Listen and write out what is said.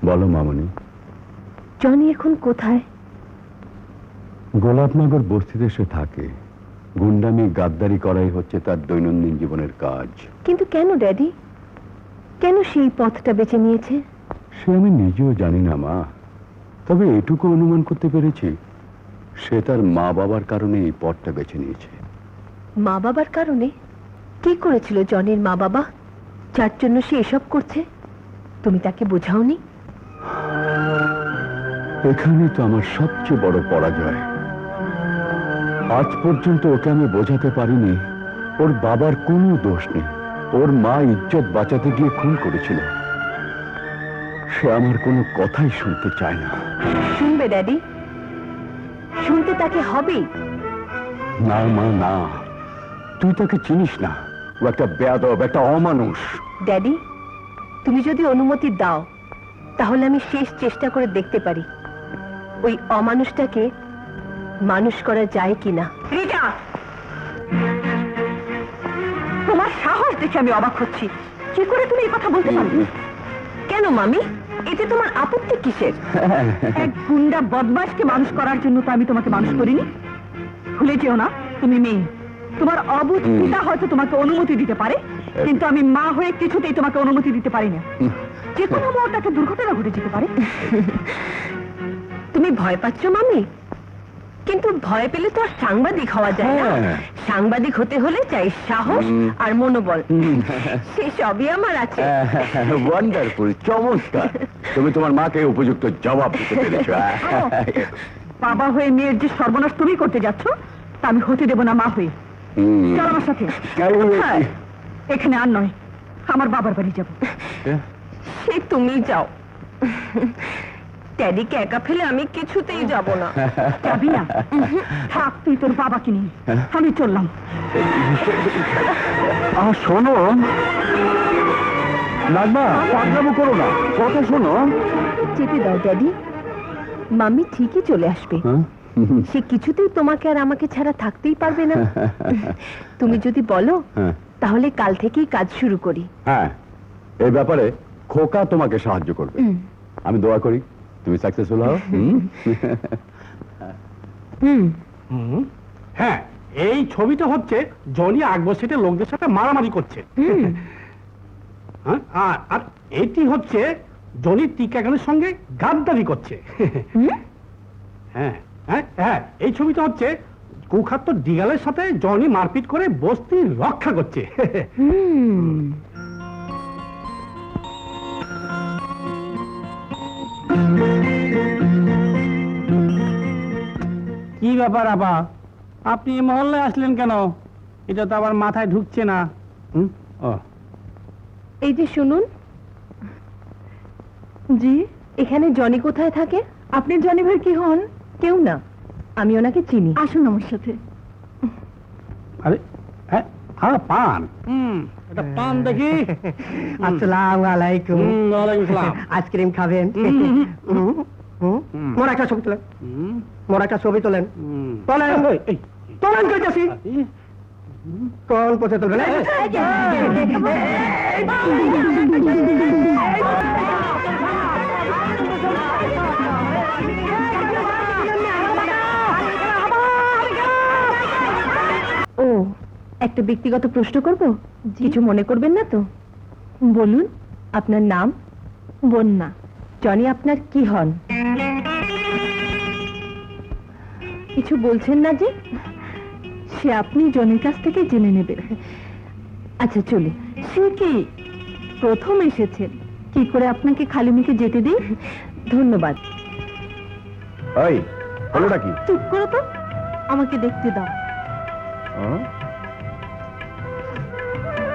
বলো মামনি। জনি এখন কোথায়? গোলাপনগর বস্তিতে সে থাকে। গুন্ডামি গাদ্দারি করাই হচ্ছে তার দৈনন্দিন জীবনের কাজ। কিন্তু কেন ড্যাডি, কেন সেই পথটা বেছে নিয়েছে? সে আমি নিজেও জানি না মা, তবে এটুকু অনুমান করতে পেরেছি সে তার মা বাবার কারণে এই পথটা বেছে নিয়েছে। মা বাবার কারণে? কি করেছিল জনির মা বাবা যার জন্য সে এসব করছে? তুমি তাকে বোঝাওনি? এখানে তো আমার সবচেয়ে বড় পরাজয়। আজ পর্যন্ত ওকে আমি বোঝাতে পারিনি ওর বাবার কোনো দোষ নেই। ওর মা ইজ্জত বাঁচাতে গিয়ে খুন করেছিল। সে আমার কোনো কথাই শুনতে চায় না। শুনবে ড্যাডি, শুনতে তাকে হবেই। না মা না, তুই তাকে চিনিস না। ও একটা বেয়াদব, একটা অমানুষ। ড্যাডি, তুমি যদি অনুমতি দাও তাহলে আমি শেষ চেষ্টা করে দেখতে পারি ওই অমানুষটাকে মানুষ করা যায় কিনা। রিটা, তোমার সাহস দেখে আমি অবাক হচ্ছি। কি করে তুমি এই কথা বলতে পারো? কেন মামি, এতে তোমার আপত্তি কিসের? এক গুন্ডা বদমাশকে মানুষ করার জন্য তো আমি তোমাকে মানুষ করিনি। ভুলে যেও না তুমি মেয়ে। তোমার অবুঝ পিতা হয়তো তোমাকে অনুমতি দিতে পারে, কিন্তু আমি মা হয়ে কিছুতেই তোমাকে অনুমতি দিতে পারি না। যে কোনো মুহূর্তে একটা দুর্ঘটনা ঘটে যেতে পারে। তুমি ভয় পাচ্ছ মামি? কিন্তু ভয় পেলে তো আর সাংবাদিক হওয়া যায় না। সাংবাদিক হতে হলে চাই সাহস আর মনোবল। সে সবই আমার আছে। ওয়ান্ডারফুল, চমৎকার। তুমি তোমার মাকে উপযুক্ত জবাব দিতে পেরেছো। বাবা হয়ে মেয়ের যে সর্বনাশ তুমি করতে যাচ্ছ তা আমি হতে দেব না মা হয়ে। চল আমার সাথে। এখানে আর নয়, আমার বাবার বাড়ি যাব। সে তুমি যাও, ড্যাডিকে একা ফেলে আমি কিছুতেই যাব না। যাবি না? থাক তুই তোর বাবাকে নিয়ে, আমি চললাম। শোনো নাজমা, পাগলামো করো না, কথা শোনো। যেতে দাও ড্যাডি, মাম্মি ঠিকই চলে আসবে। সে কিছুতেই তোমাকে আর আমাকে ছাড়া থাকতেই পারবে না। তুমি যদি বলো তাহলে কাল থেকেই কাজ শুরু করি। হ্যাঁ, এই ব্যাপারে খোকা তোমাকে সাহায্য করবে। আমি দোয়া করি তুমি সাকসেসফুল হও। হ্যাঁ, এই ছবিটা হচ্ছে জনি আকবর সেটের লোকদের সাথে মারামারি করছে। আর এটি হচ্ছে জনি টিকা খানের সঙ্গে গাদ্দারি করছে। হ্যাঁ হ্যাঁ হ্যাঁ, এই ছবিটা হচ্ছে কুখাত্ত ডিগালের সাথে জনি মারপিট করে বস্তি রক্ষা করছে। কি ব্যাপার আপা, আপনি মহল্লায় আসলেন কেন? এটা তো আবার মাথায় ঢুকছে না। এই যে শুনুন। জি, এখানে জনি কোথায় থাকে? আপনি জনি ভাই কি হন? কেউ না, আমি ওনাকে চিনি। আসুন আমার সাথে। আরে হ্যাঁ, পান। এটা পান দেখি। আসসালামু আলাইকুম। ওয়ালাইকুম আসসালাম। আইসক্রিম খাবেন? মোর একটা ছবি তোলেন, মোর একটা ছবি তোলেন। তোলেন তোলেন কইতাছি, কোন পথে তোলেন? ও, একটা ব্যক্তিগত প্রশ্ন করব? কিছু মনে করবেন না তো? বলুন, আপনার নাম? বন্যা। জনি আপনার কি হন? কিছু বলছেন না যে? সে আপনি জনির কাছ থেকে জেনে নেবেন। আচ্ছা চলে। সে কি প্রথম এসেছেন, কি করে আপনাকে খালি মুখে যেতে দিই? ধন্যবাদ। ওই হলোটা কি? চুপ করো তো, আমাকে দেখতে দাও।